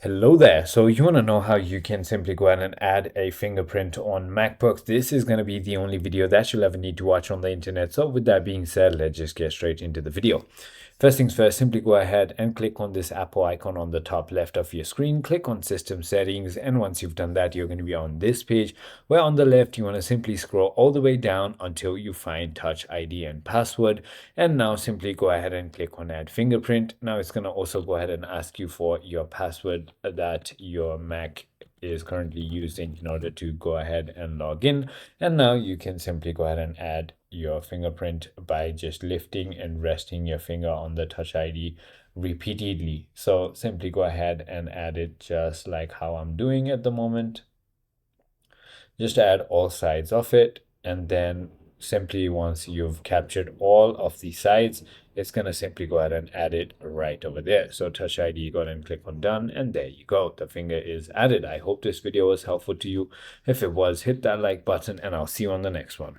Hello there. So you want to know how you can simply go ahead and add a fingerprint on MacBooks. This is going to be the only video that you'll ever need to watch on the internet. So with that being said, let's just get straight into the video. First things first, simply go ahead and click on this Apple icon on the top left of your screen. Click on System Settings, and once you've done that, you're going to be on this page where on the left you want to simply scroll all the way down until you find Touch ID and Password. And now simply go ahead and click on Add Fingerprint. Now it's going to also go ahead and ask you for your password that your Mac is currently using in order to go ahead and log in. And now you can simply go ahead and add your fingerprint by just lifting and resting your finger on the Touch ID repeatedly. So simply go ahead and add it just like how I'm doing at the moment. Just add all sides of it, and then simply once you've captured all of the sides, it's going to simply go ahead and add it right over there. So Touch ID, go ahead and click on done, and there you go. The finger is added. I hope this video was helpful to you. If it was, hit that like button, and I'll see you on the next one.